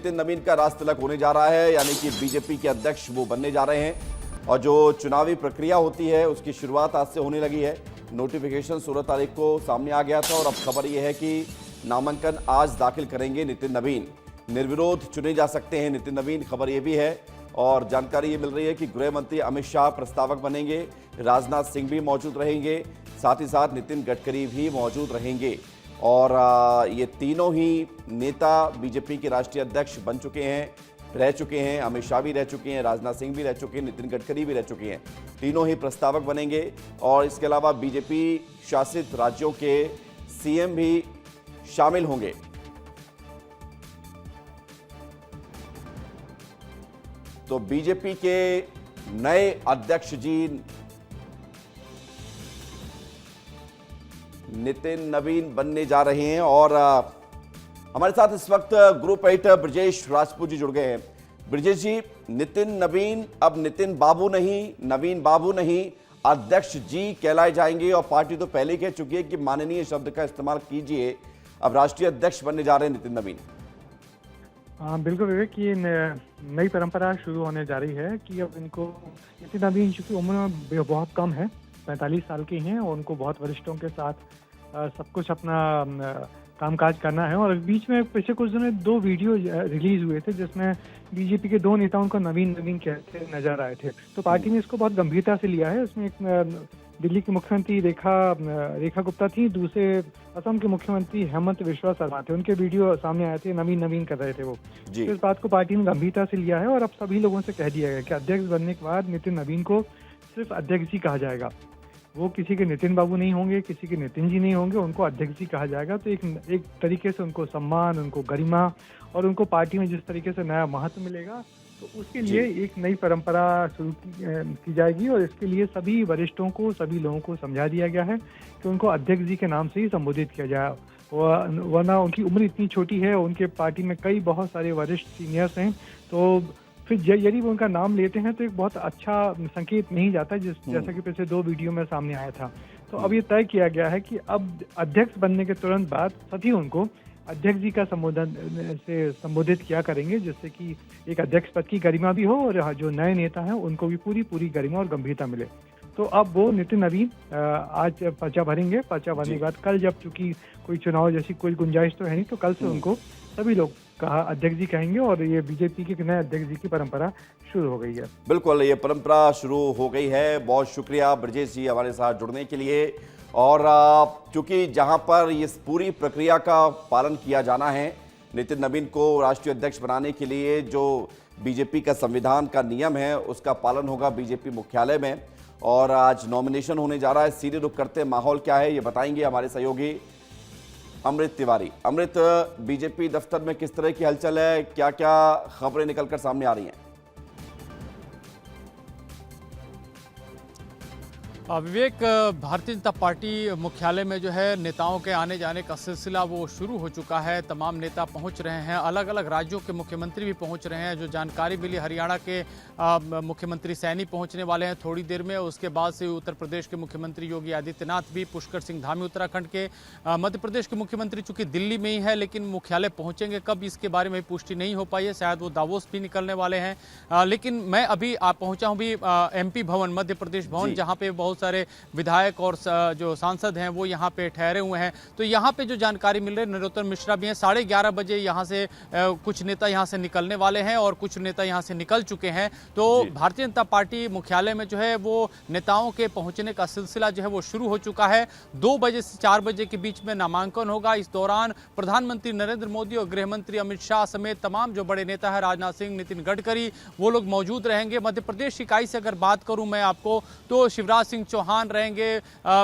नितिन नवीन का राजतिलक होने जा रहा है, यानी कि बीजेपी के अध्यक्ष वो बनने जा रहे हैं। और जो चुनावी प्रक्रिया होती है उसकी शुरुआत आज से होने लगी है। नोटिफिकेशन 16 तारीख को सामने आ गया था और अब खबर यह है कि नामांकन आज दाखिल करेंगे नितिन नवीन। निर्विरोध चुने जा सकते हैं नितिन नवीन, खबर यह भी है। और जानकारी ये मिल रही है कि गृह मंत्री अमित शाह प्रस्तावक बनेंगे, राजनाथ सिंह भी मौजूद रहेंगे, साथ ही साथ नितिन गडकरी भी मौजूद रहेंगे। और ये तीनों ही नेता बीजेपी के राष्ट्रीय अध्यक्ष बन चुके हैं, रह चुके हैं। अमित शाह भी रह चुके हैं, राजनाथ सिंह भी रह चुके हैं, नितिन गडकरी भी रह चुके हैं। तीनों ही प्रस्तावक बनेंगे। और इसके अलावा बीजेपी शासित राज्यों के सीएम भी शामिल होंगे। तो बीजेपी के नए अध्यक्ष जी नितिन नवीन बनने जा रहे हैं। और हमारे साथ इस वक्त ग्रुप एडिटर ब्रजेश राजपूत जी जुड़ गए हैं। ब्रजेश जी, नितिन नवीन अब नितिन बाबू नहीं, नवीन बाबू नहीं, अध्यक्ष जी कहलाए जाएंगे। और पार्टी तो पहले ही कह चुकी है कि माननीय शब्द का इस्तेमाल कीजिए। अब राष्ट्रीय अध्यक्ष बनने जा रहे हैं नितिन नवीन। बिल्कुल विवेक, ये नई परंपरा शुरू होने जा रही है कि अब इनको नितिन नवीन चूंकि उम्र में बहुत कम है, 45 साल के हैं और उनको बहुत वरिष्ठों के साथ सब कुछ अपना कामकाज करना है। और बीच में पिछले कुछ दिनों में 2 वीडियो रिलीज हुए थे जिसमें बीजेपी के 2 नेताओं को नवीन नवीन कहते नजर आए थे। तो पार्टी ने इसको बहुत गंभीरता से लिया है। उसमें एक दिल्ली की मुख्यमंत्री रेखा गुप्ता थी, दूसरे असम के मुख्यमंत्री हेमंत बिस्वा शर्मा थे। उनके वीडियो सामने आए थे, नवीन नवीन कर रहे थे वो। तो इस बात को पार्टी ने गंभीरता से लिया है और अब सभी लोगों से कह दिया गया कि अध्यक्ष बनने के बाद नितिन नवीन को सिर्फ अध्यक्ष जी कहा जाएगा। वो किसी के नितिन बाबू नहीं होंगे, किसी के नितिन जी नहीं होंगे, उनको अध्यक्ष जी कहा जाएगा। तो एक तरीके से उनको सम्मान, उनको गरिमा और उनको पार्टी में जिस तरीके से नया महत्व मिलेगा, तो उसके लिए एक नई परंपरा शुरू की जाएगी। और इसके लिए सभी वरिष्ठों को, सभी लोगों को समझा दिया गया है कि उनको अध्यक्ष जी के नाम से ही संबोधित किया जाए। वरना उनकी उम्र इतनी छोटी है, उनके पार्टी में कई बहुत सारे वरिष्ठ सीनियर्स हैं, तो फिर यदि वो उनका नाम लेते हैं तो एक बहुत अच्छा संकेत नहीं जाता, जैसा कि पिछले 2 वीडियो में सामने आया था। तो अब ये तय किया गया है कि अब अध्यक्ष बनने के तुरंत बाद सभी उनको अध्यक्ष जी का संबोधित किया करेंगे, जिससे कि एक अध्यक्ष पद की गरिमा भी हो और जो नए नेता हैं उनको भी पूरी गरिमा और गंभीरता मिले। तो अब वो नितिन नवीन आज पर्चा भरेंगे। पर्चा भरने के बाद कल, जब चूंकि कोई चुनाव जैसी कोई गुंजाइश तो है नहीं, तो कल से उनको सभी लोग कहा अध्यक्ष जी कहेंगे और ये बीजेपी के नए अध्यक्ष जी की परंपरा शुरू हो गई है। बिल्कुल, ये परंपरा शुरू हो गई है। बहुत शुक्रिया ब्रजेश जी हमारे साथ जुड़ने के लिए। और चूंकि जहां पर इस पूरी प्रक्रिया का पालन किया जाना है, नितिन नवीन को राष्ट्रीय अध्यक्ष बनाने के लिए जो बीजेपी का संविधान का नियम है उसका पालन होगा बीजेपी मुख्यालय में। और आज नॉमिनेशन होने जा रहा है। सीधे रुख करते माहौल क्या है ये बताएंगे हमारे सहयोगी अमृत तिवारी। अमृत, बीजेपी दफ्तर में किस तरह की हलचल है, क्या क्या खबरें निकलकर सामने आ रही हैं? विवेक, भारतीय जनता पार्टी मुख्यालय में जो है नेताओं के आने जाने का सिलसिला वो शुरू हो चुका है। तमाम नेता पहुंच रहे हैं, अलग अलग राज्यों के मुख्यमंत्री भी पहुंच रहे हैं। जो जानकारी मिली, हरियाणा के मुख्यमंत्री सैनी पहुंचने वाले हैं थोड़ी देर में। उसके बाद से उत्तर प्रदेश के मुख्यमंत्री योगी आदित्यनाथ भी, पुष्कर सिंह धामी उत्तराखंड के, मध्य प्रदेश के मुख्यमंत्री चूंकि दिल्ली में ही है लेकिन मुख्यालय पहुंचेंगे कब इसके बारे में पुष्टि नहीं हो पाई है। शायद वो दावोस भी निकलने वाले हैं। लेकिन मैं अभी पहुंचा हूँ भी MP भवन, मध्य प्रदेश भवन, जहाँ पे बहुत सारे विधायक और जो सांसद हैं वो यहाँ पे ठहरे हुए हैं। तो यहाँ पे जो जानकारी मिल रही है, नरोत्तम मिश्रा भी हैं। 11:30 बजे यहाँ से कुछ नेता यहाँ से निकलने वाले हैं और कुछ नेता यहाँ से निकल चुके हैं। तो भारतीय जनता पार्टी मुख्यालय में जो है वो नेताओं के पहुंचने का सिलसिला जो है वो शुरू हो चुका है। 2 बजे से 4 बजे के बीच में नामांकन होगा। इस दौरान प्रधानमंत्री नरेंद्र मोदी और गृह मंत्री अमित शाह समेत तमाम जो बड़े नेता है, राजनाथ सिंह, नितिन गडकरी, वो लोग मौजूद रहेंगे। मध्य प्रदेश इकाई से अगर बात करूं मैं आपको, तो शिवराज सिंह चौहान रहेंगे,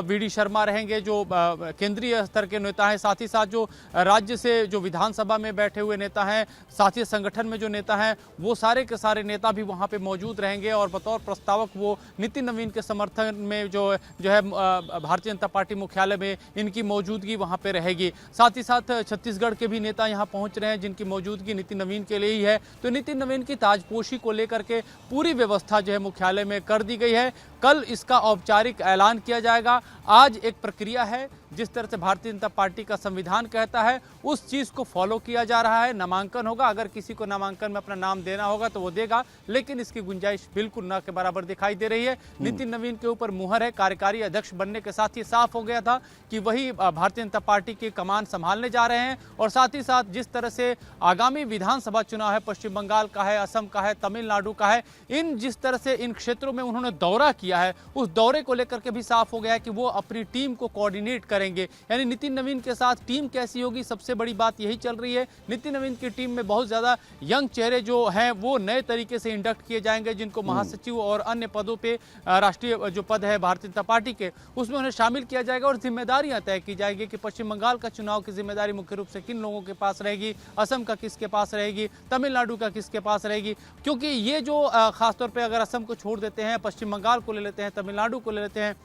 VD शर्मा रहेंगे, जो केंद्रीय स्तर के नेता हैं, साथ ही साथ जो राज्य से जो विधानसभा में बैठे हुए नेता हैं, साथी संगठन में जो नेता हैं, वो सारे के सारे नेता भी वहां पे मौजूद रहेंगे। और बतौर प्रस्तावक वो नितिन नवीन के समर्थन में जो है भारतीय जनता पार्टी मुख्यालय में इनकी मौजूदगी वहां पे रहेगी। साथ ही साथ छत्तीसगढ़ के भी नेता यहाँ पहुंच रहे हैं जिनकी मौजूदगी नितिन नवीन के लिए ही है। तो नितिन नवीन की ताजपोशी को लेकर के पूरी व्यवस्था जो है मुख्यालय में कर दी गई है। कल इसका औपचारिक औपचारिक ऐलान किया जाएगा। आज एक प्रक्रिया है, जिस तरह से भारतीय जनता पार्टी का संविधान कहता है उस चीज़ को फॉलो किया जा रहा है। नामांकन होगा, अगर किसी को नामांकन में अपना नाम देना होगा तो वो देगा, लेकिन इसकी गुंजाइश बिल्कुल न के बराबर दिखाई दे रही है। नितिन नवीन के ऊपर मुहर है, कार्यकारी अध्यक्ष बनने के साथ ही साफ हो गया था कि वही भारतीय जनता पार्टी की कमान संभालने जा रहे हैं। और साथ ही साथ जिस तरह से आगामी विधानसभा चुनाव है, पश्चिम बंगाल का है, असम का है, तमिलनाडु का है, जिस तरह से इन क्षेत्रों में उन्होंने दौरा किया है, उस दौरे को लेकर के भी साफ हो गया है कि वो अपनी टीम को कोऑर्डिनेट करेंगे। यानी नितिन नवीन के साथ टीम कैसी होगी, सबसे बड़ी बात यही चल रही है। नितिन नवीन की टीम में बहुत ज्यादा यंग चेहरे जो हैं वो नए तरीके से इंडक्ट किए जाएंगे, जिनको महासचिव और अन्य पदों पे राष्ट्रीय जो पद है भारतीय जनता पार्टी के, उसमें उन्हें शामिल किया जाएगा और जिम्मेदारियां तय की जाएगी कि पश्चिम बंगाल का चुनाव की जिम्मेदारी मुख्य रूप से किन लोगों के पास रहेगी, असम का किसके पास रहेगी, तमिलनाडु का किसके पास रहेगी। क्योंकि ये जो खासतौर पर अगर असम को छोड़ देते हैं, पश्चिम बंगाल को ले लेते हैं, तमिलनाडु को ले लेते हैं,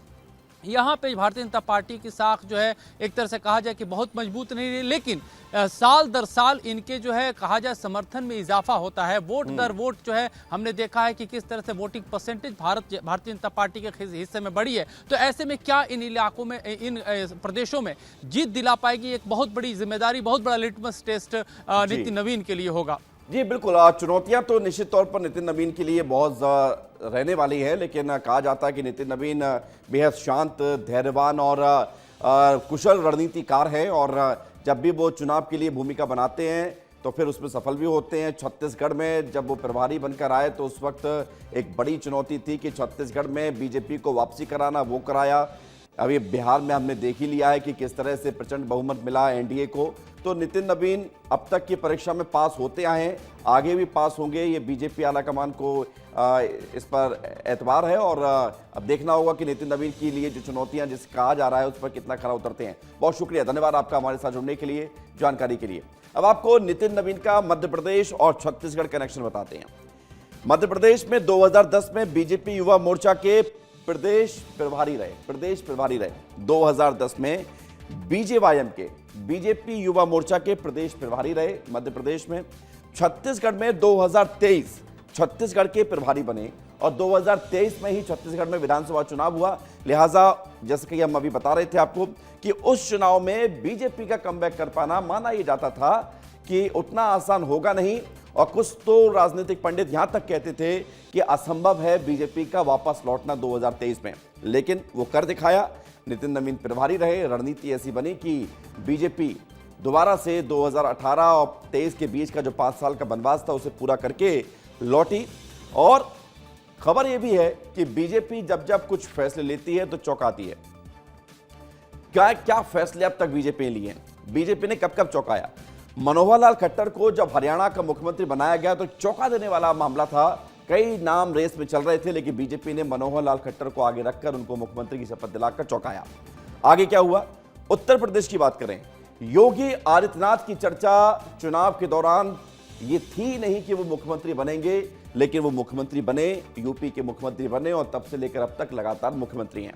यहाँ पे भारतीय जनता पार्टी की साख जो है एक तरह से कहा जाए कि बहुत मजबूत नहीं रही, लेकिन साल दर साल इनके जो है कहा जाए समर्थन में इजाफा होता है। वोट दर वोट जो है हमने देखा है कि किस तरह से voting percentage Bharatiya Janata party के हिस्से में बढ़ी है। तो ऐसे में क्या इन इलाकों में, इन प्रदेशों में जीत दिला पाएगी, एक बहुत बड़ी जिम्मेदारी, बहुत बड़ा लिटमस टेस्ट नितिन नवीन के लिए होगा। जी बिल्कुल, चुनौतियां तो निश्चित तौर पर नितिन नवीन के लिए बहुत रहने वाली है, लेकिन कहा जाता है कि नितिन नवीन बेहद शांत, धैर्यवान और कुशल रणनीतिकार है और जब भी वो चुनाव के लिए भूमिका बनाते हैं तो फिर उसमें सफल भी होते हैं। छत्तीसगढ़ में जब वो प्रभारी बनकर आए तो उस वक्त एक बड़ी चुनौती थी कि छत्तीसगढ़ में बीजेपी को वापसी कराना, वो कराया। अभी बिहार में हमने देख ही लिया है कि किस तरह से प्रचंड बहुमत मिला एनडीए को। तो नितिन नवीन अब तक की परीक्षा में पास होते आए हैं, आगे भी पास होंगे, ये बीजेपी आलाकमान को इस पर एतबार है और अब देखना होगा कि नितिन नवीन के लिए जो चुनौतियां जिस कहा जा रहा है उस पर कितना खरा उतरते हैं। बहुत शुक्रिया, धन्यवाद आपका हमारे साथ जुड़ने के लिए, जानकारी के लिए। अब आपको नितिन नवीन का मध्य प्रदेश और छत्तीसगढ़ कनेक्शन बताते हैं। मध्य प्रदेश में 2010 में बीजेपी युवा मोर्चा के प्रदेश प्रभारी रहे 2010 में बीजेवाईएम के बीजेपी युवा मोर्चा के प्रदेश प्रभारी रहे मध्य प्रदेश में। छत्तीसगढ़ में 2023 छत्तीसगढ़ के प्रभारी बने और 2023 में ही छत्तीसगढ़ में विधानसभा चुनाव हुआ। लिहाजा जैसे कि हम अभी बता रहे थे आपको कि उस चुनाव में बीजेपी का कमबैक कर पाना माना यह जाता था कि उतना आसान होगा नहीं, और कुछ तो राजनीतिक पंडित यहां तक कहते थे कि असंभव है बीजेपी का वापस लौटना 2023 में, लेकिन वो कर दिखाया। नितिन नवीन प्रभारी रहे, रणनीति ऐसी बनी कि बीजेपी दोबारा से 2018 और 23 के बीच का जो 5 साल का वनवास था उसे पूरा करके लौटी। और खबर यह भी है कि बीजेपी जब जब कुछ फैसले लेती है तो चौंकाती है। क्या फैसले अब तक बीजेपी ने लिए हैं, बीजेपी ने कब कब चौंकाया। मनोहर लाल खट्टर को जब हरियाणा का मुख्यमंत्री बनाया गया तो चौंका देने वाला मामला था। कई नाम रेस में चल रहे थे, लेकिन बीजेपी ने मनोहर लाल खट्टर को आगे रखकर उनको मुख्यमंत्री की शपथ दिलाकर चौंकाया। आगे क्या हुआ, उत्तर प्रदेश की बात करें, योगी आदित्यनाथ की चर्चा चुनाव के दौरान ये थी नहीं कि वो मुख्यमंत्री बनेंगे, लेकिन वो मुख्यमंत्री बने, यूपी के मुख्यमंत्री बने और तब से लेकर अब तक लगातार मुख्यमंत्री हैं।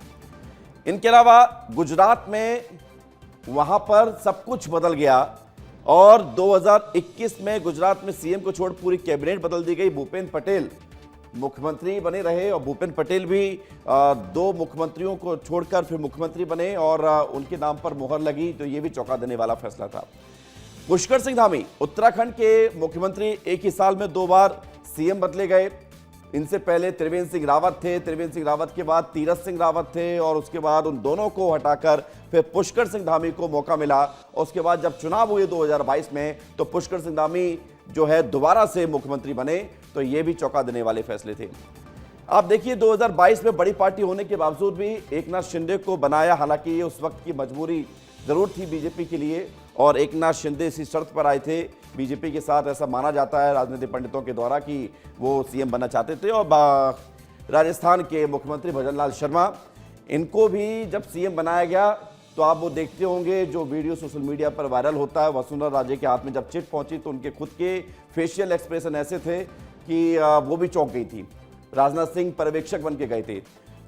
इनके अलावा गुजरात में वहां पर सब कुछ बदल गया और 2021 में गुजरात में सीएम को छोड़ पूरी कैबिनेट बदल दी गई। भूपेंद्र पटेल मुख्यमंत्री बने रहे और भूपेंद्र पटेल भी 2 मुख्यमंत्रियों को छोड़कर फिर मुख्यमंत्री बने और उनके नाम पर मुहर लगी, तो ये भी चौंका देने वाला फैसला था। पुष्कर सिंह धामी उत्तराखंड के मुख्यमंत्री, एक ही साल में 2 बार सीएम बदले गए। इनसे पहले त्रिवेंद्र सिंह रावत थे, त्रिवेंद्र सिंह रावत के बाद तीरथ सिंह रावत थे और उसके बाद उन दोनों को हटाकर फिर पुष्कर सिंह धामी को मौका मिला। और उसके बाद जब चुनाव हुए 2022 में तो पुष्कर सिंह धामी जो है दोबारा से मुख्यमंत्री बने, तो ये भी चौंका देने वाले फैसले थे। आप देखिए 2022 में बड़ी पार्टी होने के बावजूद भी एकनाथ शिंदे को बनाया, हालांकि ये उस वक्त की मजबूरी जरूर थी बीजेपी के लिए और एकनाथ शिंदे इसी शर्त पर आए थे बीजेपी के साथ, ऐसा माना जाता है राजनीतिक पंडितों के द्वारा कि वो सीएम बनना चाहते थे। और राजस्थान के मुख्यमंत्री भजनलाल शर्मा, इनको भी जब सीएम बनाया गया तो आप वो देखते होंगे जो वीडियो सोशल मीडिया पर वायरल होता है, वसुंधरा राजे के हाथ में जब चिट पहुंची तो उनके खुद के फेशियल एक्सप्रेशन ऐसे थे कि वो भी चौंक गई थी। राजनाथ सिंह पर्यवेक्षक बन के गए थे।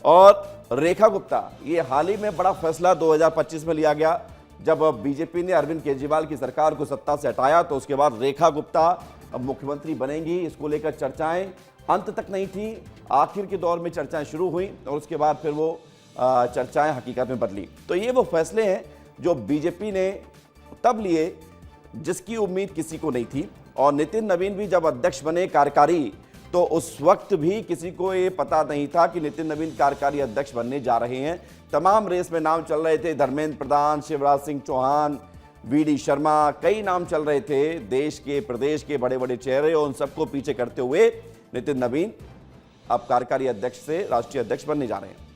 और रेखा गुप्ता, ये हाल ही में बड़ा फैसला 2025 में लिया गया जब बीजेपी ने अरविंद केजरीवाल की सरकार को सत्ता से हटाया, तो उसके बाद रेखा गुप्ता अब मुख्यमंत्री बनेंगी, इसको लेकर चर्चाएं अंत तक नहीं थी। आखिर के दौर में चर्चाएं शुरू हुई और उसके बाद फिर वो चर्चाएं हकीकत में बदली। तो ये वो फैसले हैं जो बीजेपी ने तब लिए जिसकी उम्मीद किसी को नहीं थी। और नितिन नवीन भी जब अध्यक्ष बने कार्यकारी, तो उस वक्त भी किसी को ये पता नहीं था कि नितिन नवीन कार्यकारी अध्यक्ष बनने जा रहे हैं। तमाम रेस में नाम चल रहे थे, धर्मेंद्र प्रधान, शिवराज सिंह चौहान, वीडी शर्मा, कई नाम चल रहे थे, देश के प्रदेश के बड़े बड़े चेहरे, और उन सबको पीछे करते हुए नितिन नवीन अब कार्यकारी अध्यक्ष से राष्ट्रीय अध्यक्ष बनने जा रहे हैं।